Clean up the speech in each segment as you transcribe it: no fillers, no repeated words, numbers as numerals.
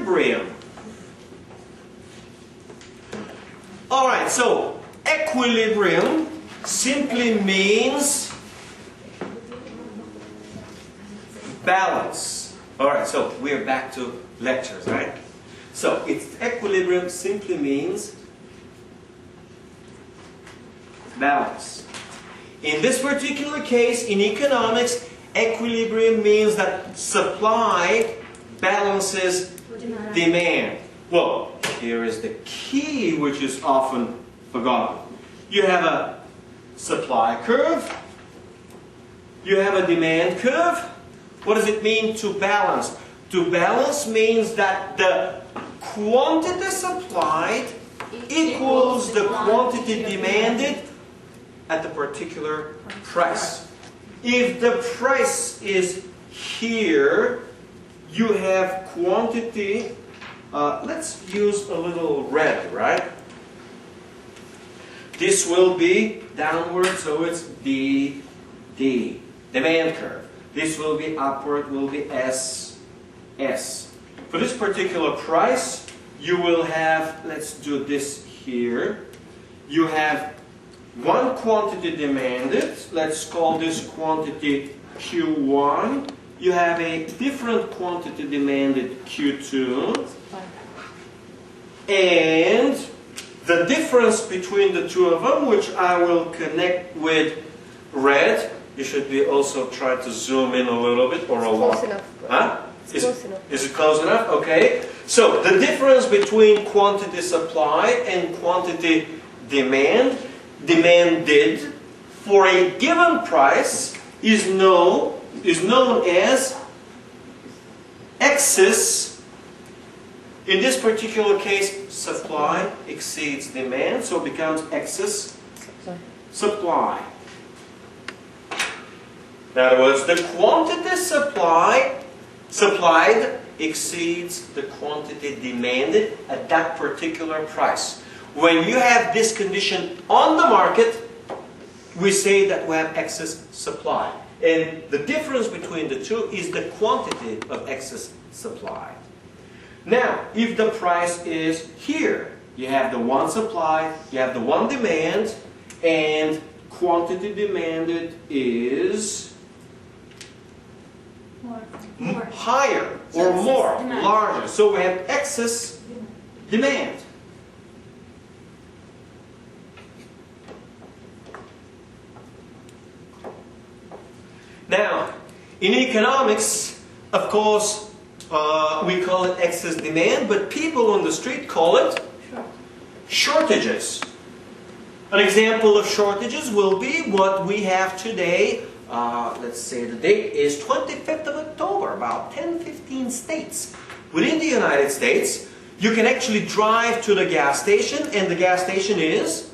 equilibrium. Alright, so equilibrium simply means balance. Alright, so we're back to lectures, right? So equilibrium simply means balance. In this particular case, in economics, equilibrium means that supply balances demand. Well, here is the key which is often forgotten. You have a supply curve. You have a demand curve. What does it mean to balance? To balance means that the quantity supplied equals the quantity demanded at the particular price. If the price is here, you have quantity. Let's use a little red, right? This will be downward, so it's D, demand curve. This will be upward, will be S. For this particular price, you will have, let's do this here, you have one quantity demanded, let's call this quantity Q1. You have a different quantity demanded Q2. And the difference between the two of them, which I will connect with red, you should be also try to zoom in a little bit or a lot. Close enough. Huh? Close enough. Is it close enough? Okay. So the difference between quantity supply and quantity demanded for a given price is known as excess. In this particular case, supply exceeds demand, so it becomes excess supply. In other words, the quantity supplied exceeds the quantity demanded at that particular price. When you have this condition on the market, we say that we have excess supply. And the difference between the two is the quantity of excess supply. Now, if the price is here, you have the one supply, you have the one demand, and quantity demanded is higher or more, larger. So we have excess demand. Now, in economics, of course, we call it excess demand, but people on the street call it shortages. An example of shortages will be what we have today. Let's say the date is 25th of October, about 10-15 states. Within the United States, you can actually drive to the gas station and the gas station is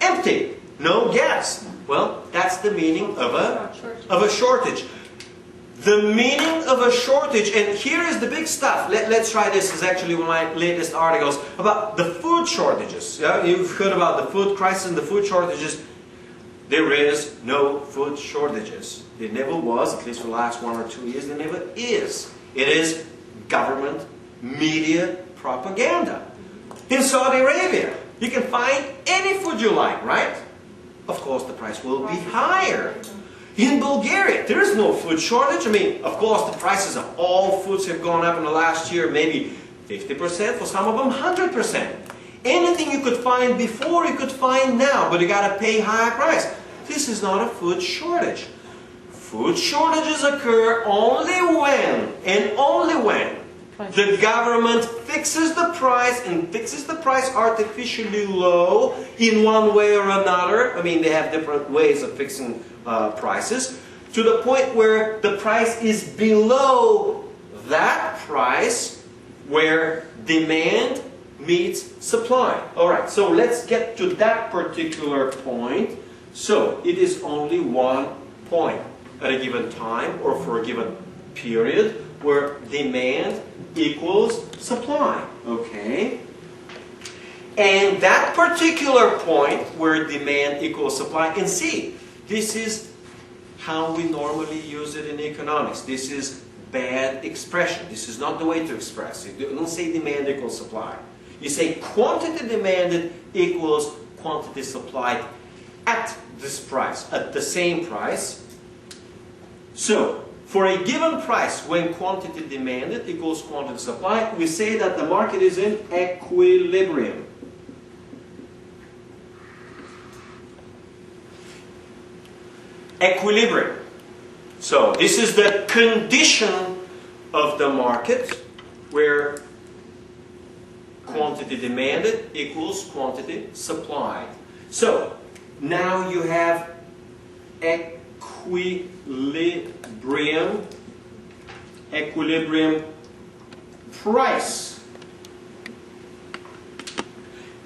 empty. No gas. Well, that's the meaning of a shortage. The meaning of a shortage, and here is the big stuff. Let's try this. This is actually one of my latest articles about the food shortages. Yeah? You've heard about the food crisis and the food shortages. There is no food shortages. There never was, at least for the last 1 or 2 years, there never is. It is government media propaganda. In Saudi Arabia, you can find any food you like, right? Of course, the price will be higher. In Bulgaria, there is no food shortage. I mean, of course, the prices of all foods have gone up in the last year, maybe 50%, for some of them 100%. Anything you could find before, you could find now, but you got to pay higher price. This is not a food shortage. Food shortages occur only when, and only when, the government fixes the price and fixes the price artificially low in one way or another. I mean, they have different ways of fixing prices, to the point where the price is below that price where demand meets supply. Alright, so let's get to that particular point. So, it is only one point at a given time or for a given period where demand equals supply. Okay? And that particular point where demand equals supply, and see, this is how we normally use it in economics. This is bad expression. This is not the way to express it. You don't say demand equals supply. You say quantity demanded equals quantity supplied at this price, at the same price. So, for a given price, when quantity demanded equals quantity supplied, we say that the market is in equilibrium. Equilibrium. So, this is the condition of the market where quantity demanded equals quantity supplied. So, now you have equilibrium price.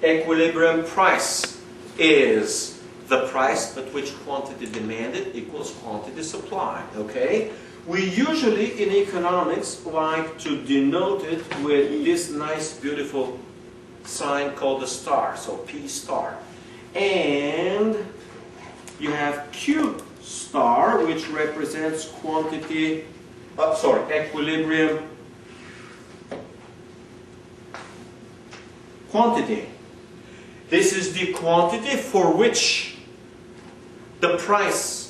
Equilibrium price is the price at which quantity demanded equals quantity supplied. Okay? We usually in economics like to denote it with this nice beautiful sign called a star, so P star. And you have Q star, which represents quantity, equilibrium quantity. This is the quantity for which the price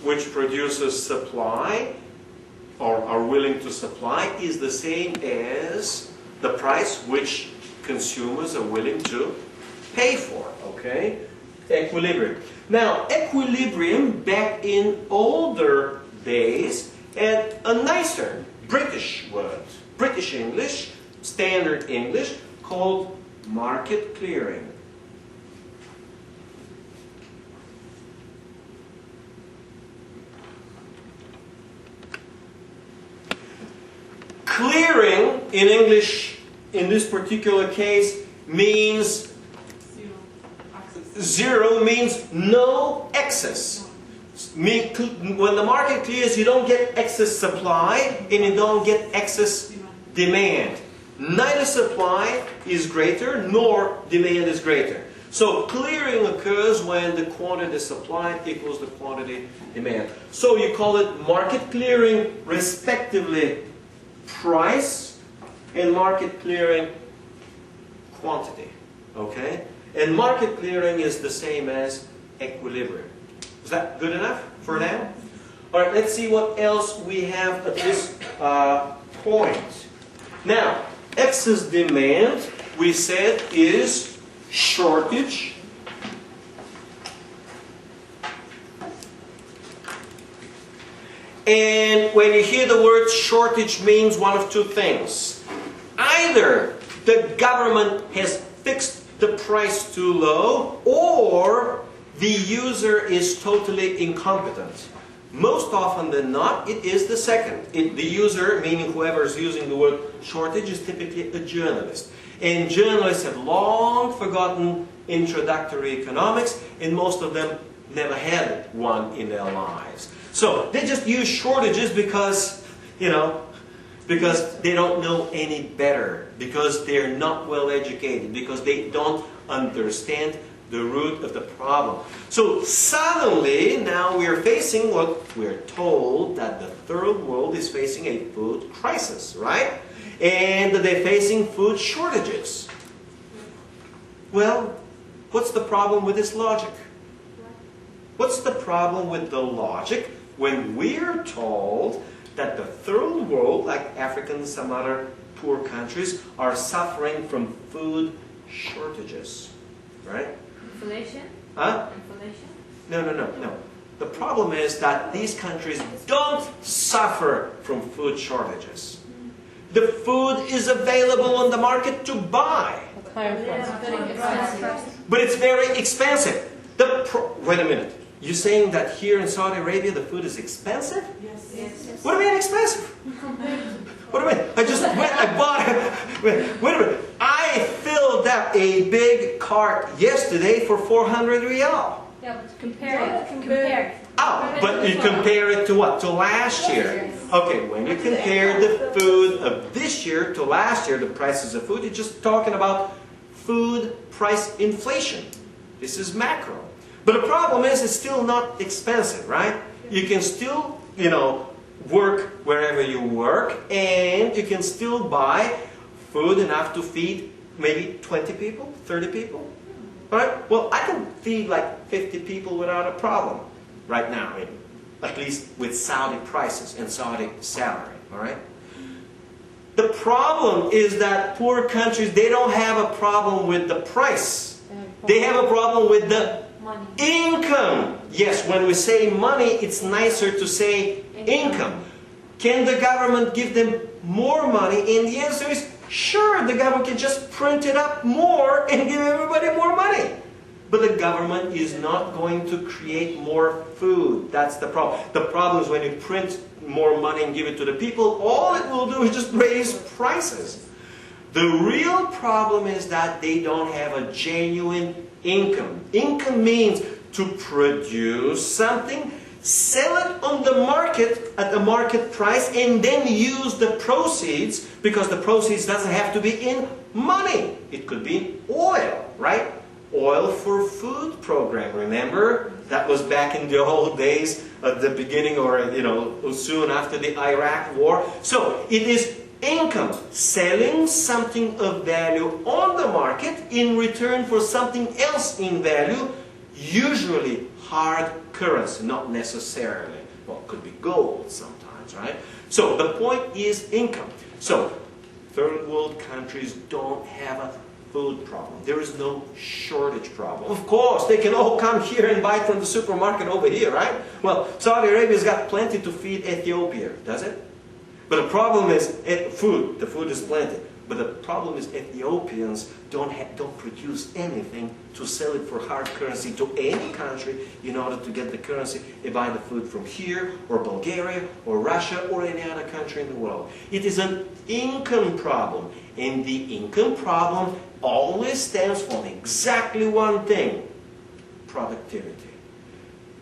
which producers supply or are willing to supply is the same as the price which consumers are willing to pay for. Okay? Equilibrium. Now, equilibrium back in older days had a nicer British word, British English, standard English, called market clearing. Clearing in English, in this particular case, means zero means no excess. When the market clears, you don't get excess supply and you don't get excess demand. Neither supply is greater nor demand is greater. So clearing occurs when the quantity supplied equals the quantity demand. So you call it market clearing, respectively price, and market clearing quantity. Okay? And market clearing is the same as equilibrium. Is that good enough for now? Alright, let's see what else we have at this point. Now, excess demand, we said, is shortage. And when you hear the word shortage, means one of two things. Either the government has fixed the price too low, or the user is totally incompetent. Most often than not, it is the second. The user, meaning whoever is using the word shortage, is typically a journalist. And journalists have long forgotten introductory economics, and most of them never had one in their lives. So they just use shortages because, because they don't know any better, because they're not well educated, because they don't understand the root of the problem. So suddenly, now we are facing what we're told that the third world is facing a food crisis, right? And they're facing food shortages. Well, what's the problem with this logic? What's the problem with the logic when we're told that the third world, like Africa and some other poor countries, are suffering from food shortages, right? Inflation? Huh? Inflation? No. The problem is that these countries don't suffer from food shortages. The food is available on the market to buy. But it's very expensive. Wait a minute. You're saying that here in Saudi Arabia the food is expensive? Yes. What do you mean expensive? What do you mean? I just went, I bought it. Wait a minute. I filled up a big cart yesterday for 400 riyal. Yeah, but compare. Oh, but you compare it to what? To last year. Okay, when you compare the food of this year to last year, the prices of food, you're just talking about food price inflation. This is macro. But the problem is it's still not expensive, right? You can still, work wherever you work, and you can still buy food enough to feed maybe 20 people, 30 people. Right? Well, I can feed like 50 people without a problem right now, at least with Saudi prices and Saudi salary. All right? The problem is that poor countries, they don't have a problem with the price. They have a problem with the Money. income. Yes, when we say money, it's nicer to say income. Can the government give them more money? And the answer is, sure, the government can just print it up more and give everybody more money. But the government is not going to create more food. That's the problem. The problem is when you print more money and give it to the people, all it will do is just raise prices. The real problem is that they don't have a genuine income. Income means to produce something, sell it on the market at the market price, and then use the proceeds, because the proceeds doesn't have to be in money. It could be oil, right? Oil for food program, remember? That was back in the old days, at the beginning, or soon after the Iraq war. So it is income, selling something of value on the market in return for something else in value, usually hard currency, not necessarily. Well, it could be gold sometimes, right? So the point is income. So third world countries don't have a food problem. There is no shortage problem. Of course, they can all come here and buy from the supermarket over here, right? Well, Saudi Arabia's got plenty to feed Ethiopia, does it? But the problem is food. The food is plenty. But the problem is Ethiopians don't produce anything to sell it for hard currency to any country in order to get the currency. They buy the food from here, or Bulgaria, or Russia, or any other country in the world. It is an income problem. And the income problem always stems from exactly one thing: productivity.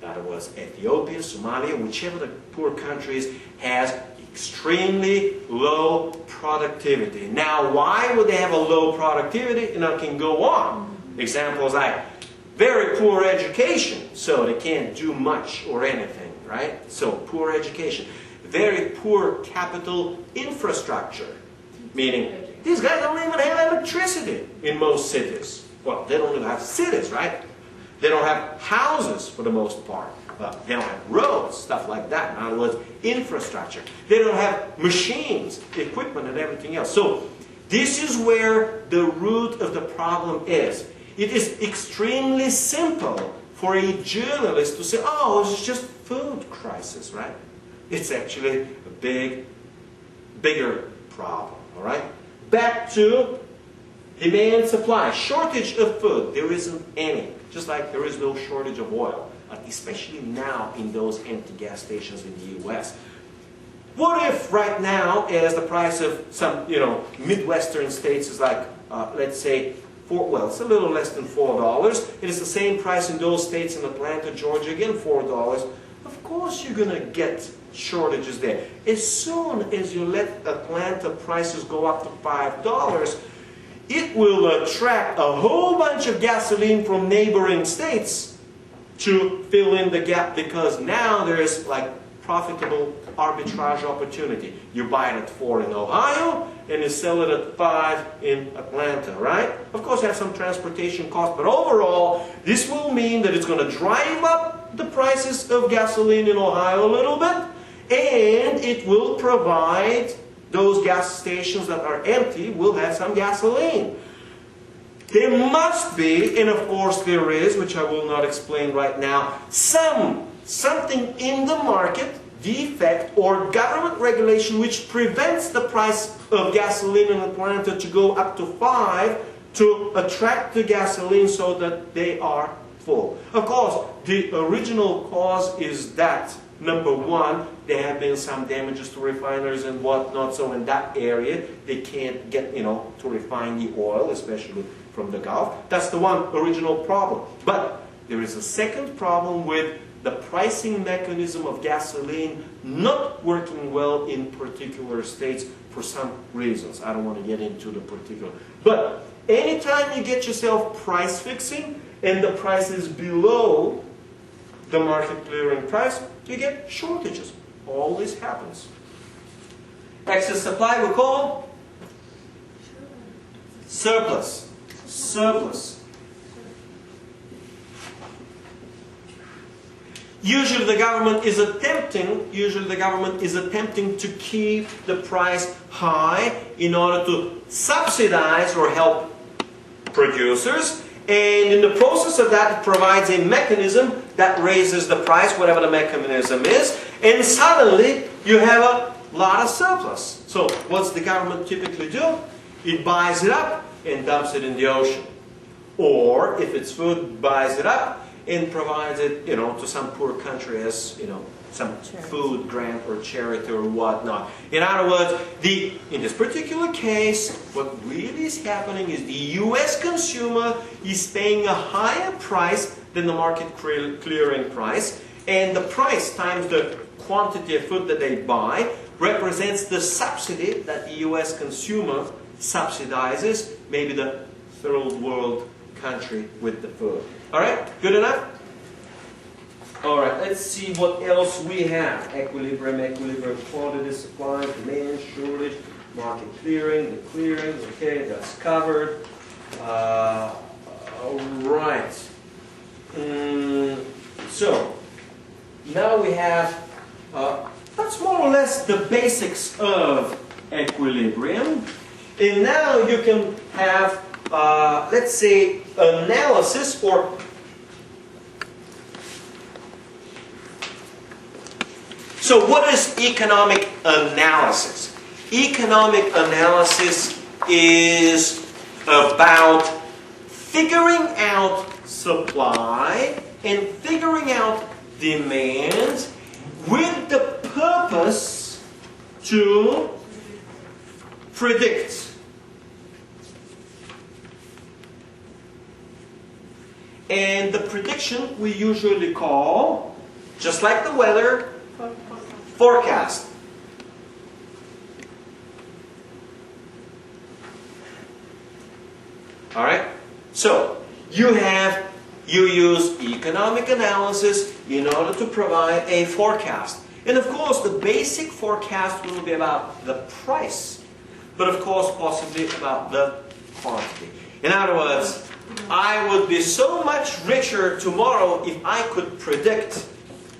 That was Ethiopia, Somalia, whichever the poor countries has extremely low productivity. Now, why would they have a low productivity? And I can go on. Examples like very poor education, so they can't do much or anything, right? So poor education. Very poor capital infrastructure, meaning these guys don't even have electricity in most cities. Well, they don't even have cities, right? They don't have houses for the most part. They don't have roads, stuff like that. In other words, infrastructure. They don't have machines, equipment, and everything else. So this is where the root of the problem is. It is extremely simple for a journalist to say, oh, it's just food crisis, right? It's actually a bigger problem, all right? Back to demand, supply. Shortage of food. There isn't any. Just like there is no shortage of oil. Especially now in those empty gas stations in the US. What if right now, as the price of some, Midwestern states is like, let's say, it's a little less than $4. It is the same price in those states in Atlanta, Georgia, again $4. Of course you're going to get shortages there. As soon as you let Atlanta prices go up to $5, it will attract a whole bunch of gasoline from neighboring states to fill in the gap, because now there is like profitable arbitrage opportunity. You buy it at $4 in Ohio and you sell it at $5 in Atlanta, right? Of course, you have some transportation costs, but overall, this will mean that it's going to drive up the prices of gasoline in Ohio a little bit, and it will provide those gas stations that are empty will have some gasoline. There must be, and of course there is, which I will not explain right now, something in the market, defect or government regulation which prevents the price of gasoline in Atlanta to go up to $5 to attract the gasoline so that they are full. Of course, the original cause is that, number one, there have been some damages to refineries and whatnot, so in that area they can't get, to refine the oil, especially from the Gulf. That's the one original problem. But there is a second problem with the pricing mechanism of gasoline not working well in particular states for some reasons. I don't want to get into the particular. But anytime you get yourself price fixing and the price is below the market clearing price, you get shortages. Always happens. Excess supply we call surplus. Surplus. Usually the government is attempting to keep the price high in order to subsidize or help producers, and in the process of that it provides a mechanism that raises the price, whatever the mechanism is, and suddenly you have a lot of surplus. So what's the government typically do? It buys it up and dumps it in the ocean. Or if it's food, buys it up and provides it, to some poor country as, some food grant or charity or whatnot. In other words, in this particular case, what really is happening is the U.S. consumer is paying a higher price than the market clearing price, and the price times the quantity of food that they buy represents the subsidy that the U.S. consumer subsidizes maybe the third world country with the food. Alright, good enough? Alright, let's see what else we have. Equilibrium, quantity, supply, demand, shortage, market clearing, the clearings, okay, that's covered. Alright. So, now we have, that's more or less the basics of equilibrium. And now you can have, let's say, analysis or so what is economic analysis? Economic analysis is about figuring out supply and figuring out demand with the purpose to predict. And the prediction we usually call, just like the weather, forecast. Alright? So, you use economic analysis in order to provide a forecast. And of course, the basic forecast will be about the price, but of course, possibly about the quantity. In other words, I would be so much richer tomorrow if I could predict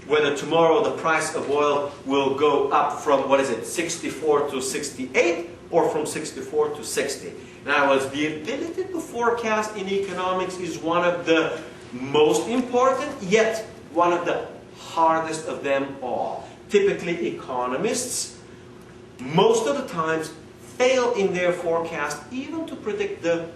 whether tomorrow the price of oil will go up from, 64 to 68 or from 64 to 60. In other words, the ability to forecast in economics is one of the most important, yet one of the hardest of them all. Typically, economists, most of the times, fail in their forecast even to predict the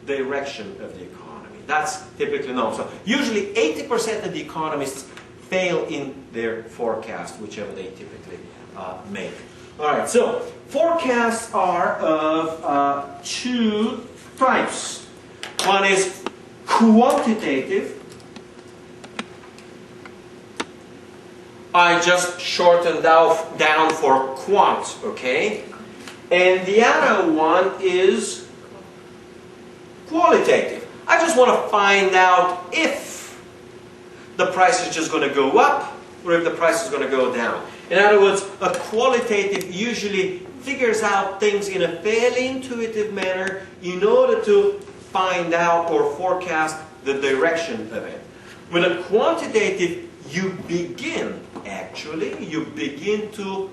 direction of the economy. That's typically known. So usually 80% of the economists fail in their forecast, whichever they typically make. Alright, so forecasts are of two types. One is quantitative. I just shortened down for quant, okay? And the other one is qualitative. I just want to find out if the price is just going to go up or if the price is going to go down. In other words, a qualitative usually figures out things in a fairly intuitive manner in order to find out or forecast the direction of it. With a quantitative, you begin to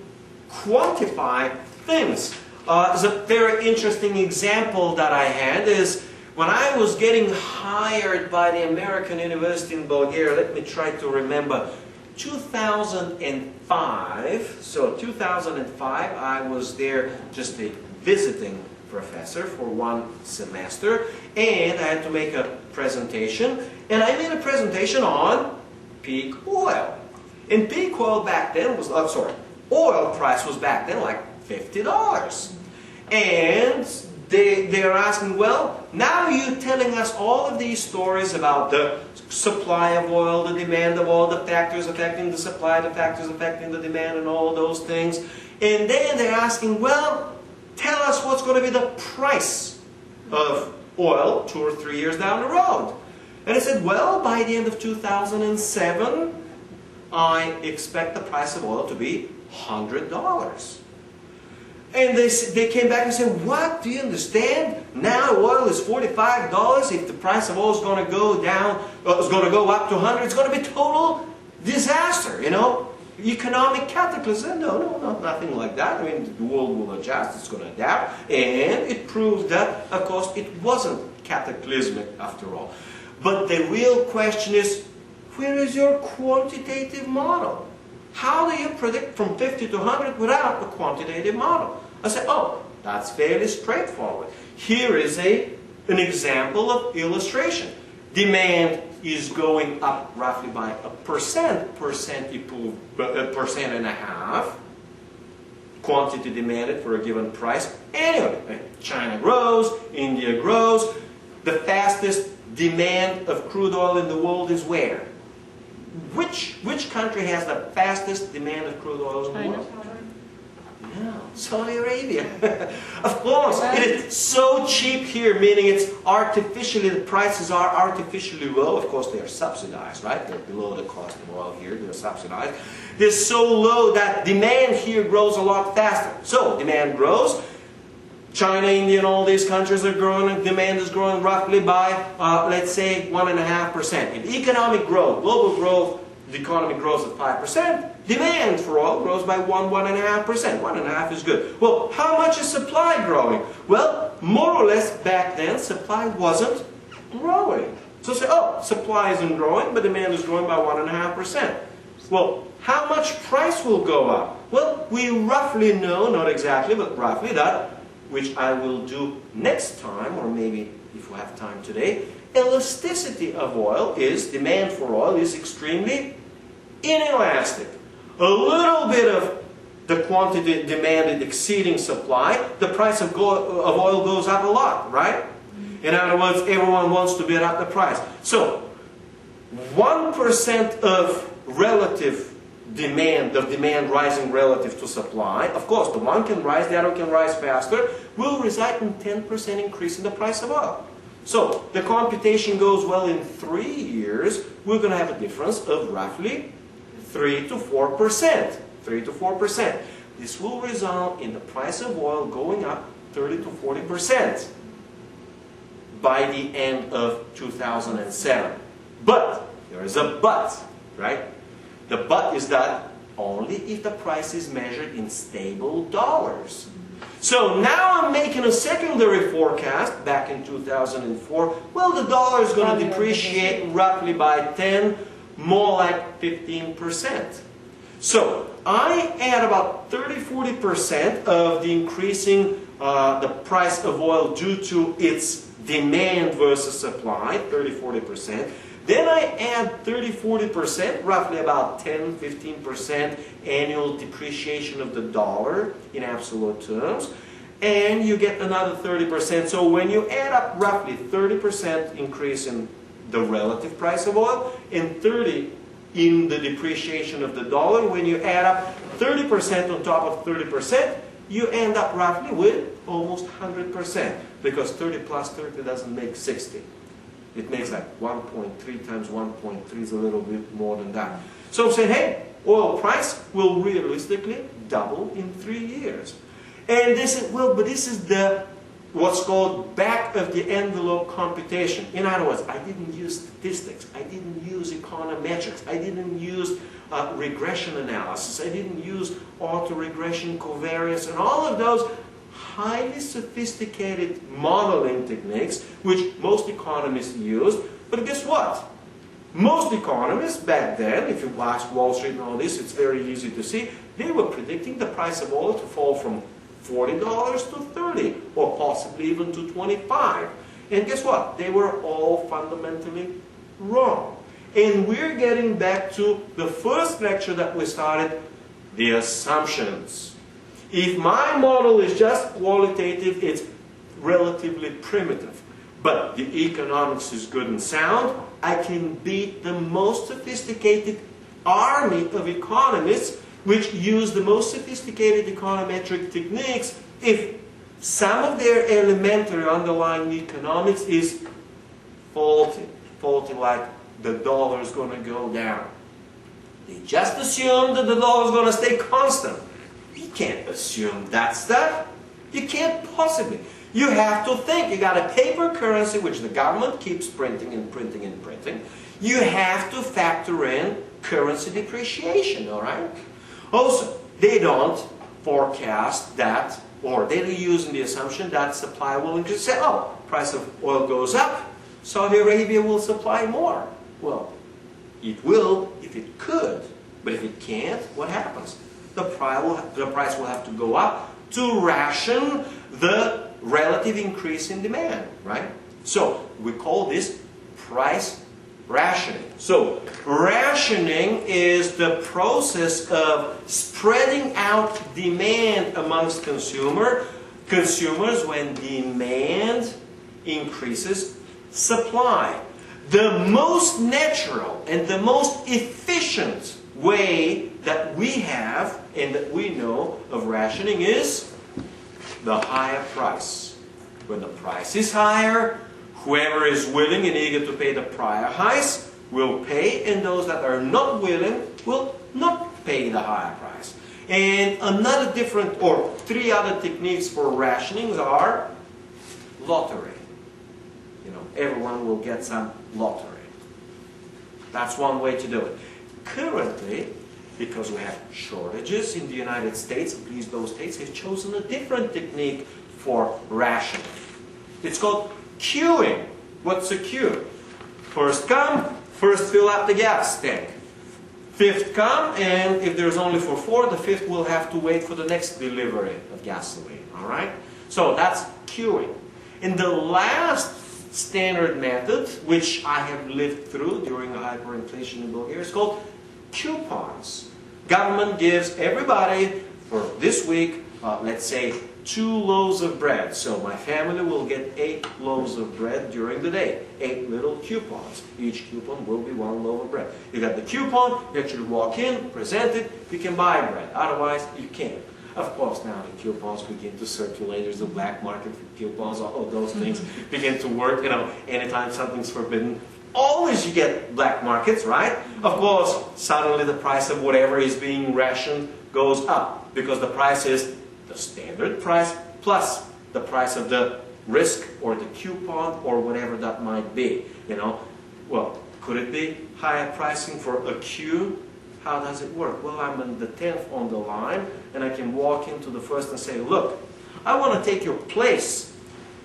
quantify things. There's a very interesting example that I had is when I was getting hired by the American University in Bulgaria, let me try to remember, 2005, so 2005 I was there just a visiting professor for one semester, and I had to make a presentation, and I made a presentation on peak oil. And peak oil back then was, oil price was back then like $50. And they're asking, well, now you're telling us all of these stories about the supply of oil, the demand of oil, the factors affecting the supply, the factors affecting the demand, and all those things. And then they're asking, well, tell us what's going to be the price of oil 2 or 3 years down the road. And I said, well, by the end of 2007, I expect the price of oil to be $100. And they came back and said, what, do you understand? Now oil is $45. If the price of oil is going to go down, it's going to go up to 100, it's going to be total disaster, you know? Economic cataclysm? No, nothing like that. I mean, the world will adjust, it's going to adapt. And it proved that, of course, it wasn't cataclysmic after all. But the real question is, where is your quantitative model? How do you predict from 50 to 100 without a quantitative model? I said, oh, that's fairly straightforward. Here is an example of illustration. Demand is going up roughly by a percent and a half. Quantity demanded for a given price. Anyway, China grows, India grows. The fastest demand of crude oil in the world is where? Which country has the fastest demand of crude oil in the world? No, Saudi Arabia. Of course, it is so cheap here, meaning it's artificially, the prices are artificially low. Of course, they are subsidized, right? They're below the cost of oil here, they're subsidized. They're so low that demand here grows a lot faster. So, demand grows. China, India, and all these countries are growing, and demand is growing roughly by, let's say, 1.5%. In economic growth, global growth, the economy grows at 5%. Demand for oil grows by 1.5%. 1.5 is good. Well, how much is supply growing? Well, more or less back then, supply wasn't growing. So say, oh, supply isn't growing, but demand is growing by 1.5%. Well, how much price will go up? Well, we roughly know, not exactly, but roughly that, which I will do next time, or maybe if we have time today, elasticity of oil is, demand for oil is extremely inelastic. A little bit of the quantity demanded exceeding supply, the price of oil goes up a lot, right? In other words, everyone wants to bid up the price. So, 1% of relative demand, rising relative to supply, of course, the one can rise, the other can rise faster, will result in 10% increase in the price of oil. So, the computation goes, well, in 3 years, we're going to have a difference of roughly 3 to 4%. 3 to 4%. This will result in the price of oil going up 30 to 40% by the end of 2007. But, there is a but, right? The but is that only if the price is measured in stable dollars. So now I'm making a secondary forecast back in 2004. Well, the dollar is going to depreciate roughly by 10, more like 15%. So I add about 30-40% of the increasing the price of oil due to its demand versus supply, 30-40%. Then I add 30-40%, roughly about 10-15% annual depreciation of the dollar in absolute terms. And you get another 30%. So when you add up roughly 30% increase in the relative price of oil and 30% in the depreciation of the dollar, when you add up 30% on top of 30%, you end up roughly with almost 100%. Because 30 plus 30 doesn't make 60. It makes like 1.3 times 1.3 is a little bit more than that. So I'm saying, hey, oil price will realistically double in 3 years. And this is, well, but this is the, what's called back of the envelope computation. In other words, I didn't use statistics. I didn't use econometrics. I didn't use regression analysis. I didn't use autoregression, covariance, and all of those highly sophisticated modeling techniques which most economists use. But guess what? Most economists back then, if you ask Wall Street and all this, it's very easy to see, they were predicting the price of oil to fall from $40 to $30 or possibly even to $25. And guess what? They were all fundamentally wrong. And we're getting back to the first lecture that we started, the assumptions. If my model is just qualitative, it's relatively primitive. But the economics is good and sound, I can beat the most sophisticated army of economists which use the most sophisticated econometric techniques if some of their elementary underlying economics is faulty. Faulty like the dollar is going to go down. They just assume that the dollar is going to stay constant. You can't assume that stuff. You can't possibly. You have to think. You got a paper currency which the government keeps printing and printing and printing. You have to factor in currency depreciation, all right? Also, they don't forecast that, or they're using the assumption that supply will increase. Say, oh, price of oil goes up, Saudi Arabia will supply more. Well, it will if it could, but if it can't, what happens? The price will have to go up to ration the relative increase in demand, right? So we call this price rationing. So rationing is the process of spreading out demand amongst consumers when demand increases supply. The most natural and the most efficient way that we have and that we know of rationing is the higher price. When the price is higher, whoever is willing and eager to pay the prior highs will pay, and those that are not willing will not pay the higher price. And another different, or three other techniques for rationing are lottery. You know, everyone will get some lottery. That's one way to do it. Currently, because we have shortages in the United States, at least those states have chosen a different technique for rationing. It's called queuing. What's a queue? First come, first fill up the gas tank. Fifth come, and if there's only for four, the fifth will have to wait for the next delivery of gasoline. All right? So that's queuing. And the last standard method, which I have lived through during hyperinflation in Bulgaria, is called coupons. Government gives everybody for this week, let's say, 2 loaves of bread. So my family will get 8 loaves of bread during the day. 8 little coupons. Each coupon will be 1 loaf of bread. You got the coupon, you actually walk in, present it, you can buy bread. Otherwise, you can't. Of course, now the coupons begin to circulate. There's a black market for coupons. All of those things begin to work. You know, anytime something's forbidden, always you get black markets, right? Of course, suddenly the price of whatever is being rationed goes up because the price is the standard price plus the price of the risk or the coupon or whatever that might be. You know, well, could it be higher pricing for a queue? How does it work? Well, I'm in the 10th on the line and I can walk into the first and say, look, I want to take your place.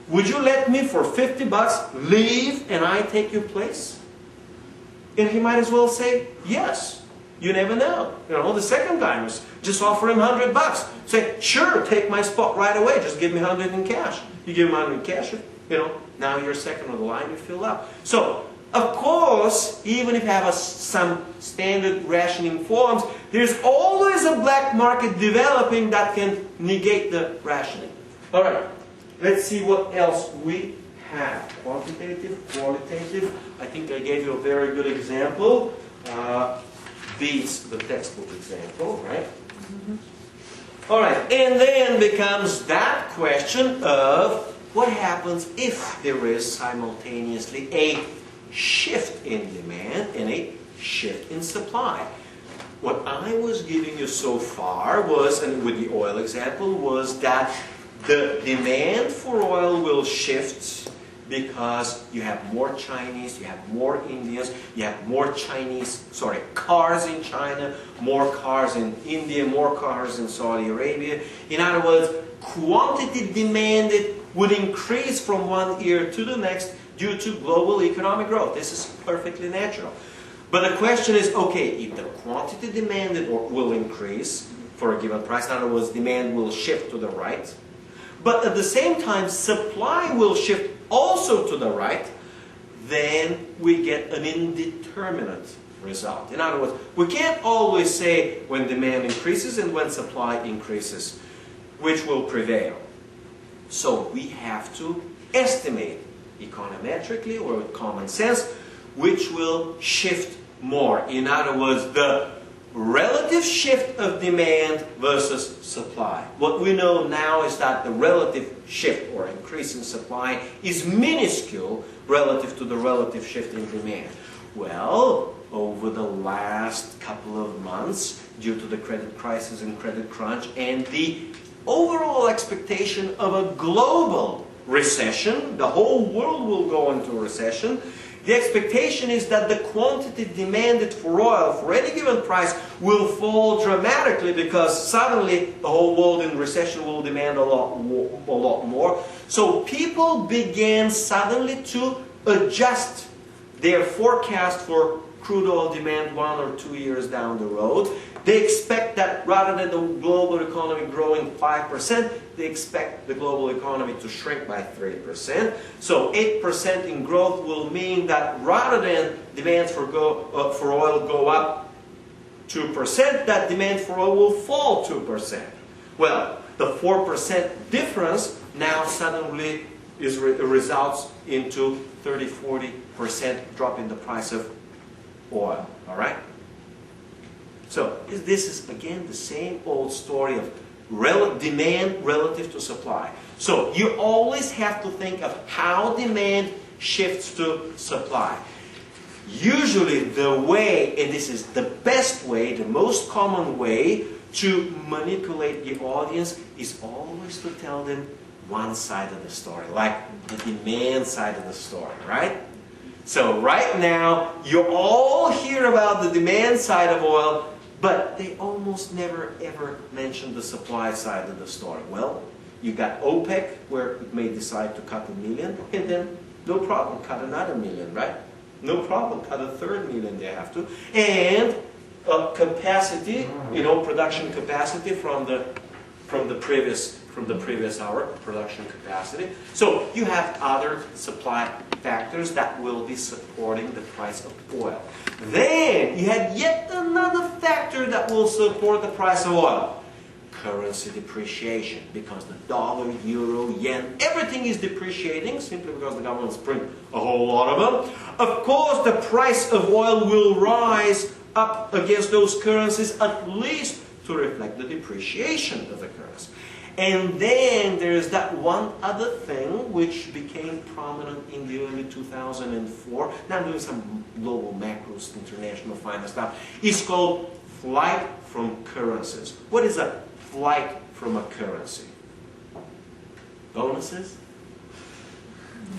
Would you let me for 50 bucks leave and I take your place? And he might as well say, yes. You never know. You know, the second timers, just offer him 100 bucks. Say, sure, take my spot right away. Just give me 100 in cash. You give him 100 in cash, you know, now you're second on the line, you fill up. So, of course, even if you have some standard rationing forms, there's always a black market developing that can negate the rationing. All right. Let's see what else we have. Quantitative, qualitative. I think I gave you a very good example. Beats the textbook example, right? Mm-hmm. All right. And then becomes that question of what happens if there is simultaneously a shift in demand and a shift in supply. What I was giving you so far was, and with the oil example, was that the demand for oil will shift because you have more Chinese, you have more Indians, you have more cars in China, more cars in India, more cars in Saudi Arabia. In other words, quantity demanded would increase from one year to the next due to global economic growth. This is perfectly natural. But the question is, okay, if the quantity demanded will increase for a given price, in other words, demand will shift to the right, but at the same time, supply will shift also to the right, then we get an indeterminate result. In other words, we can't always say when demand increases and when supply increases, which will prevail. So we have to estimate econometrically or with common sense which will shift more. In other words, the relative shift of demand versus supply. What we know now is that the relative shift or increase in supply is minuscule relative to the relative shift in demand. Well, over the last couple of months due to the credit crisis and credit crunch and the overall expectation of a global recession. The whole world will go into a recession. The expectation is that the quantity demanded for oil for any given price will fall dramatically because suddenly the whole world in recession will demand a lot more. So people began suddenly to adjust their forecast for crude oil demand 1 or 2 years down the road. They expect that rather than the global economy growing 5%, they expect the global economy to shrink by 3%. So 8% in growth will mean that rather than demand for oil go up 2%, that demand for oil will fall 2%. Well, the 4% difference now suddenly results into 30–40% drop in the price of oil. All right? So this is again the same old story of demand relative to supply. So you always have to think of how demand shifts to supply. Usually the way, and this is the best way, the most common way to manipulate the audience is always to tell them one side of the story, like the demand side of the story, right? So right now, you all hear about the demand side of oil, but they almost never ever mention the supply side of the story. Well, you got OPEC, where it may decide to cut 1 million, and then no problem, cut another 1 million, right? No problem, cut a 3rd million they have to. And capacity, production capacity from the previous hour, production capacity. So you have other supply factors that will be supporting the price of oil. Then you have yet another factor that will support the price of oil. Currency depreciation, because the dollar, euro, yen, everything is depreciating simply because the governments print a whole lot of them. Of course, the price of oil will rise up against those currencies, at least to reflect the depreciation of the currency. And then there's that one other thing which became prominent in the early 2004. Now I'm doing some global macros, international finance stuff. It's called flight from currencies. What is a flight from a currency? Bonuses?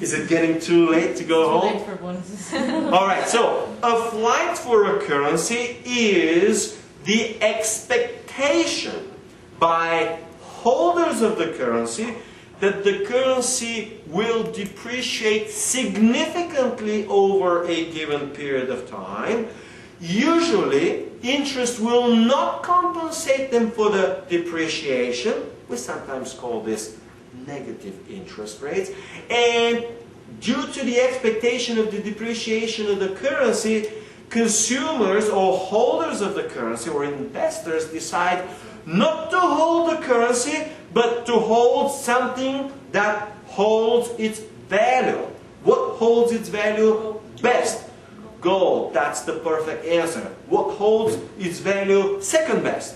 Is it getting too late to go home? Too late for bonuses. Alright, so a flight for a currency is the expectation by holders of the currency that the currency will depreciate significantly over a given period of time. Usually, interest will not compensate them for the depreciation. We sometimes call this negative interest rates. And due to the expectation of the depreciation of the currency, consumers or holders of the currency or investors decide not to hold the currency, but to hold something that holds its value. What holds its value best? Gold. That's the perfect answer. What holds its value second best?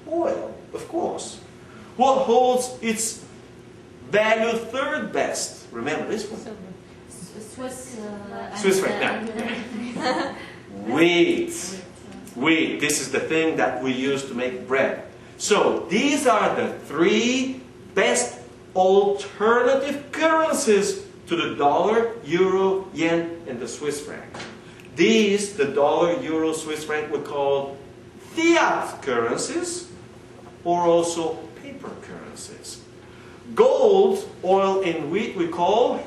Oil, of course. What holds its value third best? Remember this one. Swiss franc. Now. Wheat. Wheat. This is the thing that we use to make bread. So these are the 3 best alternative currencies to the dollar, euro, yen, and the Swiss franc. These, the dollar, euro, Swiss franc, we call fiat currencies or also paper currencies. Gold, oil, and wheat we call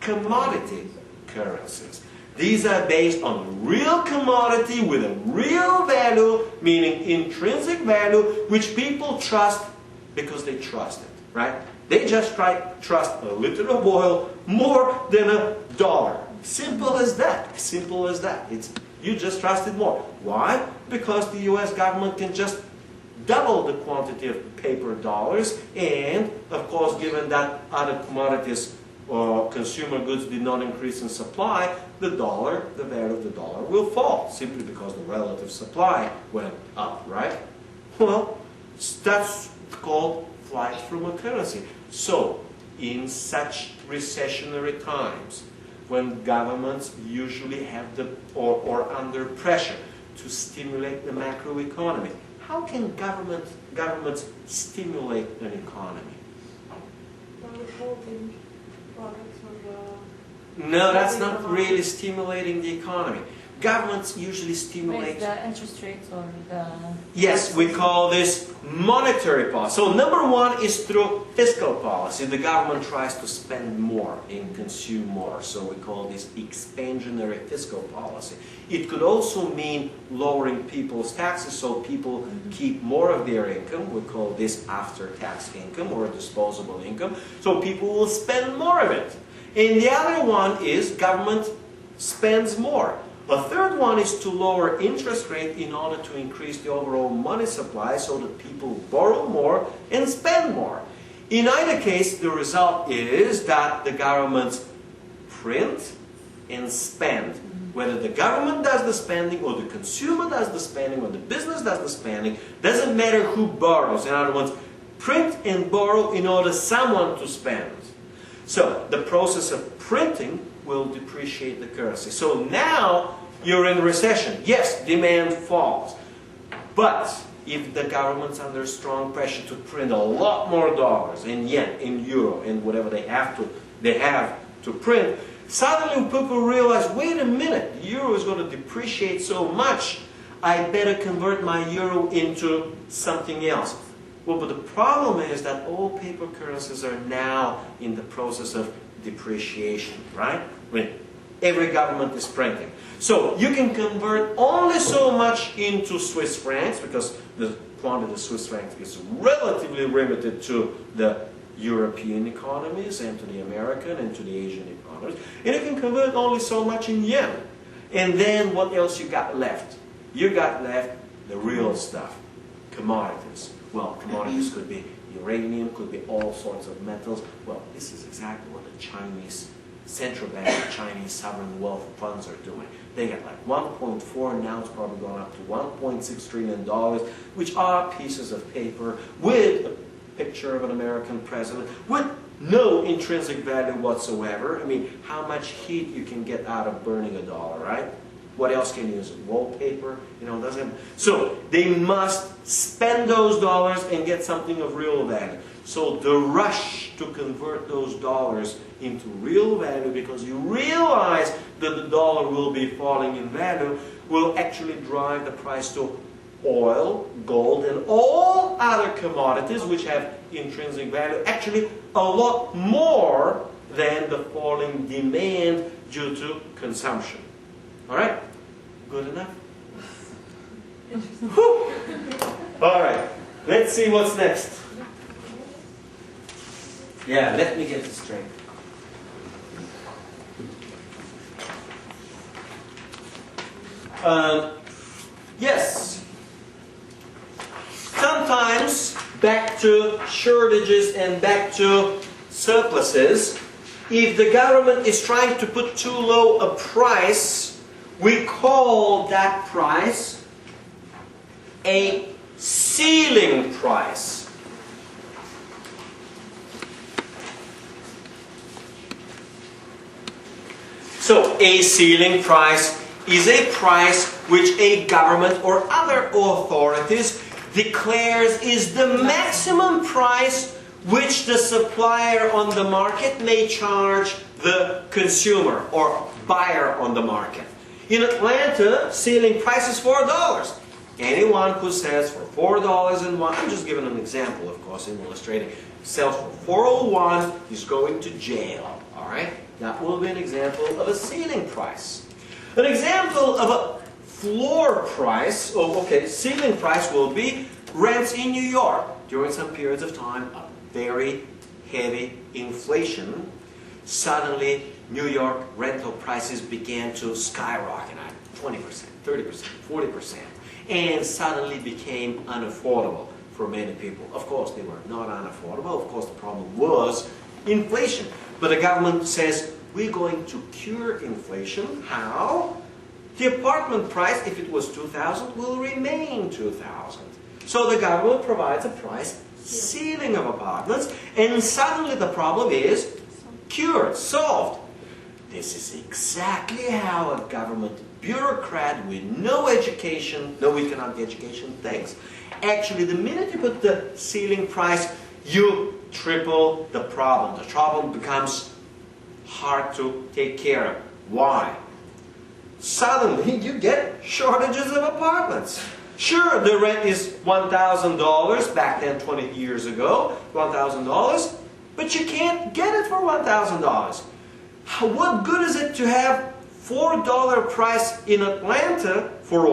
commodity currencies. These are based on real commodity with a real value, meaning intrinsic value, which people trust because they trust it, right? They just trust a liter of oil more than $1. Simple as that. Simple as that. You just trust it more. Why? Because the US government can just double the quantity of paper dollars, and of course, given that other commodities or consumer goods did not increase in supply, the value of the dollar will fall, simply because the relative supply went up, right? Well, that's called flight from a currency. So, in such recessionary times, when governments usually have or under pressure to stimulate the macroeconomy. How can governments stimulate an economy? Withholding products or No, that's not really stimulating the economy. Governments usually stimulate... the interest rates or the... Yes, we call this monetary policy. So number one is through fiscal policy. The government tries to spend more and consume more. So we call this expansionary fiscal policy. It could also mean lowering people's taxes so people keep more of their income. We call this after-tax income or disposable income. So people will spend more of it. And the other one is government spends more. A third one is to lower interest rate in order to increase the overall money supply so that people borrow more and spend more. In either case, the result is that the governments print and spend. Whether the government does the spending or the consumer does the spending or the business does the spending, doesn't matter who borrows. In other words, print and borrow in order someone to spend. So the process of printing will depreciate the currency. So now you're in recession. Yes, demand falls. But if the government's under strong pressure to print a lot more dollars in yen, in euro, in whatever they have to print, suddenly people realize, wait a minute, the euro is going to depreciate so much, I better convert my euro into something else. Well, but the problem is that all paper currencies are now in the process of depreciation, right? I mean, every government is printing. So you can convert only so much into Swiss francs because the quantity of Swiss francs is relatively limited to the European economies and to the American and to the Asian economies. And you can convert only so much in yen. And then what else you got left? You got left the real stuff, commodities. Well, commodities could be uranium, could be all sorts of metals. Well, this is exactly what the Chinese central bank, the Chinese sovereign wealth funds are doing. They got like 1.4, now it's probably going up to $1.6 trillion, which are pieces of paper with a picture of an American president, with no intrinsic value whatsoever. I mean, how much heat you can get out of burning a dollar, right? What else can you use? Wallpaper? You know, doesn't. So they must spend those dollars and get something of real value. So the rush to convert those dollars into real value, because you realize that the dollar will be falling in value, will actually drive the price to oil, gold, and all other commodities which have intrinsic value, actually a lot more than the falling demand due to consumption. All right? Good enough? Whew. All right. Let's see what's next. Yeah, let me get this straight. Yes. Sometimes, back to shortages and back to surpluses, if the government is trying to put too low a price, we call that price a ceiling price. So a ceiling price is a price which a government or other authorities declares is the maximum price which the supplier on the market may charge the consumer or buyer on the market. In Atlanta, ceiling price is $4. Anyone who says for $4.01, I'm just giving an example, of course, in illustrating, sells for $4.01 is going to jail. All right? That will be an example of a ceiling price. An example of a floor price, ceiling price will be rents in New York. During some periods of time, a very heavy inflation, suddenly New York rental prices began to skyrocket at 20%, 30%, 40%, and suddenly became unaffordable for many people. Of course, they were not unaffordable. Of course, the problem was inflation. But the government says, we're going to cure inflation. How? The apartment price, if it was $2,000, will remain $2,000. So the government provides a price ceiling of apartments, and suddenly the problem is cured, solved. This is exactly how a government bureaucrat with no education, no economic education thinks. Actually, the minute you put the ceiling price, you triple the problem. The problem becomes hard to take care of. Why? Suddenly you get shortages of apartments. Sure, the rent is $1,000 back then 20 years ago, $1,000, but you can't get it for $1,000. What good is it to have $4 price in Atlanta for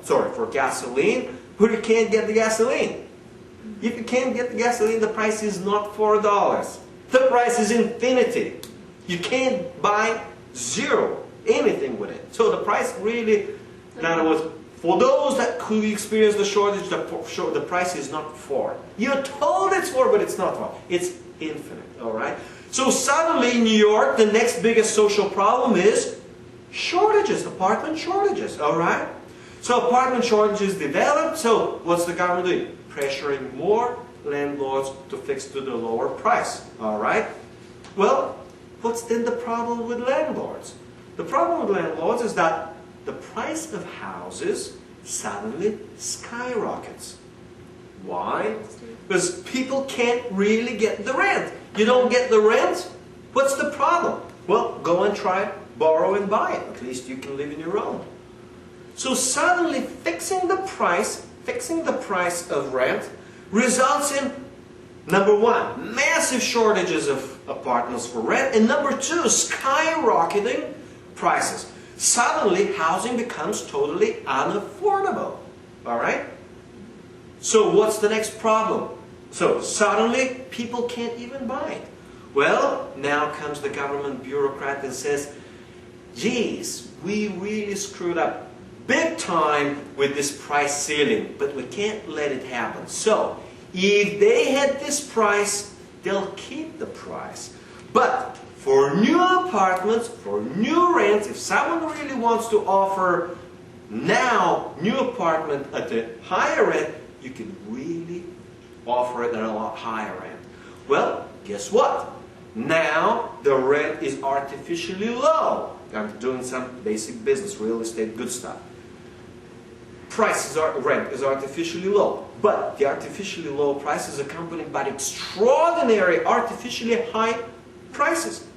for gasoline, but you can't get the gasoline? If you can't get the gasoline, the price is not $4. The price is infinity. You can't buy anything with it. So the price really, in other words, for those that could experience the shortage, the price is not 4. You're told it's 4, but it's not 4. It's infinite, all right? So suddenly in New York, the next biggest social problem is shortages, apartment shortages, all right? So apartment shortages develop, so what's the government doing? Pressuring more landlords to fix to the lower price, all right? Well, what's then the problem with landlords? The problem with landlords is that the price of houses suddenly skyrockets. Why? Because people can't really get the rent. You don't get the rent? What's the problem? Well, go and try, borrow and buy it. At least you can live in your own. So suddenly fixing the price of rent results in, number one, massive shortages of apartments for rent, and number two, skyrocketing prices. Suddenly, housing becomes totally unaffordable. All right? So what's the next problem? So suddenly, people can't even buy it. Well, now comes the government bureaucrat and says, geez, we really screwed up big time with this price ceiling, but we can't let it happen. So, if they had this price, they'll keep the price. But for new apartments, for new rents, if someone really wants to offer now new apartment at a higher rent, you can really offer it at a lot higher rent. Well, guess what? Now the rent is artificially low. I'm doing some basic business, real estate, good stuff. Rent is artificially low, but the artificially low price is accompanied by extraordinary artificially high prices.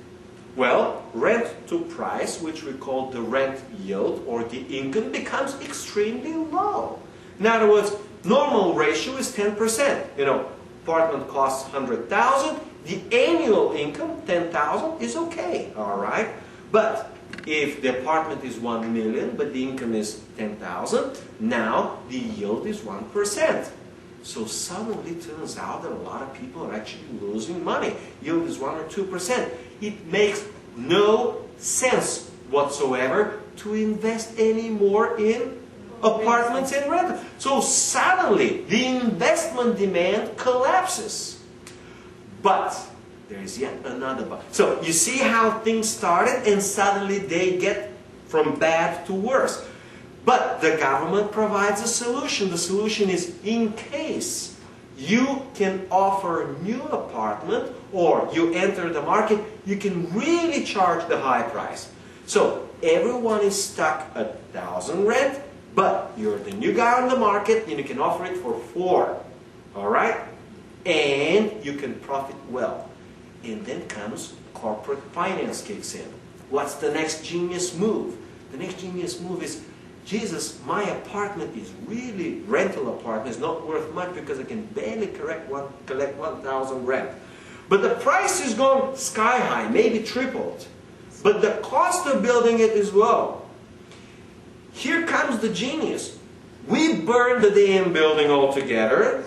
Well, rent to price, which we call the rent yield or the income, becomes extremely low. In other words, normal ratio is 10%. You know, apartment costs $100,000, the annual income, $10,000, is okay, all right? But if the apartment is $1 million, but the income is $10,000, now the yield is 1%. So suddenly it turns out that a lot of people are actually losing money. Yield is 1 or 2%. It makes no sense whatsoever to invest any more in apartments and rental. So suddenly the investment demand collapses. But there is yet another but. So you see how things started and suddenly they get from bad to worse. But the government provides a solution. The solution is, in case you can offer new apartment or you enter the market, you can really charge the high price. So everyone is stuck at 1,000 rent, but you're the new guy on the market and you can offer it for 4. All right? And you can profit well. And then comes corporate finance kicks in. What's the next genius move? The next genius move is, Jesus, my apartment is really, rental apartment is not worth much because I can barely collect 1,000 rent. But the price is gone sky high, maybe tripled. But the cost of building it is low. Here comes the genius. We burn the damn building altogether,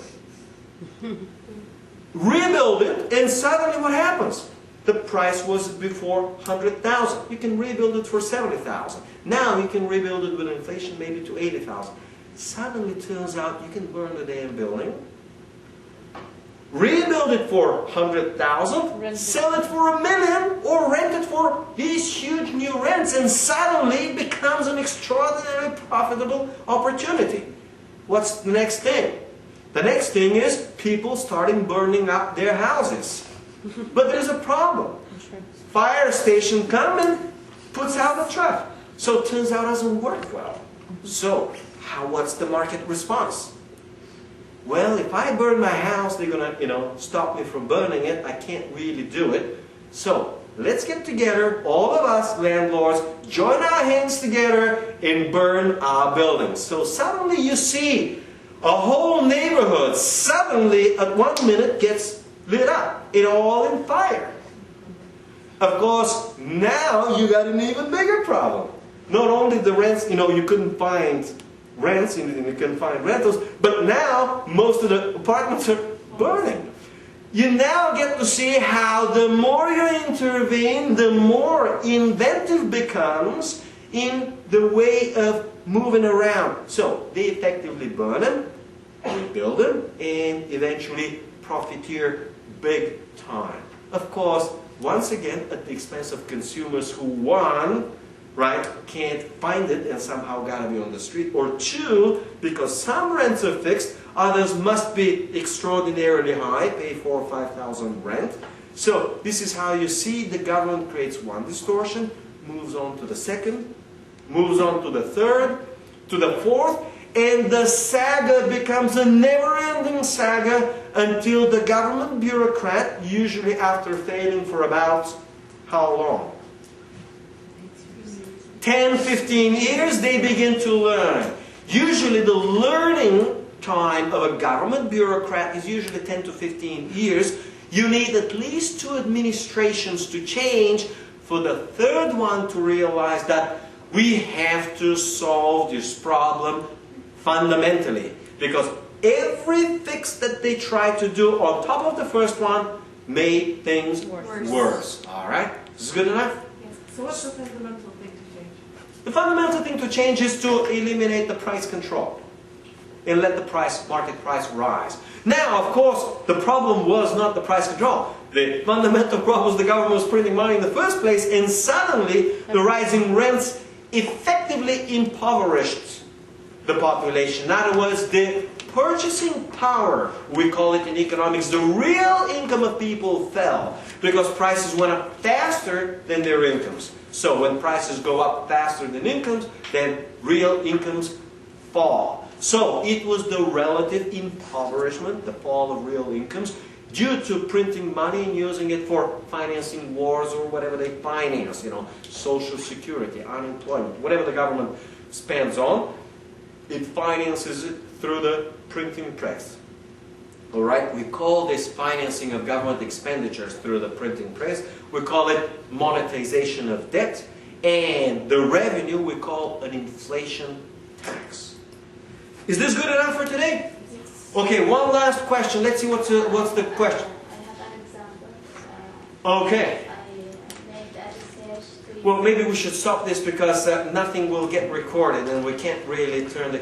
rebuild it, and suddenly what happens? The price was before 100,000. You can rebuild it for 70,000. Now you can rebuild it with inflation maybe to 80,000. Suddenly it turns out you can burn the damn building, rebuild it for 100,000, sell it for $1 million, or rent it for these huge new rents, and suddenly it becomes an extraordinarily profitable opportunity. What's the next thing? The next thing is people starting burning up their houses. But there's a problem. Fire station come and puts out the trash. So it turns out it doesn't work well. So what's the market response? Well, if I burn my house, they're gonna, stop me from burning it. I can't really do it. So let's get together, all of us landlords, join our hands together and burn our buildings. So suddenly you see a whole neighborhood suddenly at 1 minute gets lit up. It all in fire. Of course, now you got an even bigger problem. Not only the rents, you couldn't find rents, you couldn't find rentals, but now most of the apartments are burning. You now get to see how the more you intervene, the more inventive becomes in the way of moving around. So they effectively burn them, rebuild them, and eventually profiteer big time. Of course, once again, at the expense of consumers who, one, right, can't find it and somehow gotta be on the street, or two, because some rents are fixed, others must be extraordinarily high, pay 4,000 or 5,000 rent. So this is how you see the government creates one distortion, moves on to the second, moves on to the third, to the fourth, and the saga becomes a never-ending saga until the government bureaucrat, usually after failing for about how long? 10, 15 years, they begin to learn. Usually the learning time of a government bureaucrat is usually 10 to 15 years. You need at least 2 administrations to change for the third one to realize that we have to solve this problem fundamentally. Because every fix that they try to do on top of the first one made things worse. All right? This is good enough? Yes. So what's the fundamental thing to change? The fundamental thing to change is to eliminate the price control and let the market price rise. Now, of course, the problem was not the price control. The fundamental problem was the government was printing money in the first place, and suddenly the rising rents effectively impoverished the population. In other words, the purchasing power, we call it in economics, the real income of people fell because prices went up faster than their incomes. So when prices go up faster than incomes, then real incomes fall. So it was the relative impoverishment, the fall of real incomes, due to printing money and using it for financing wars or whatever they finance, social security, unemployment, whatever the government spends on, it finances it through the printing press. All right, we call this financing of government expenditures through the printing press. We call it monetization of debt, and the revenue we call an inflation tax. Is this good enough for today? Yes. Okay, one last question. Let's see what's the question. I have an example. Okay. I made a research to Well, maybe we should stop this because nothing will get recorded and we can't really turn the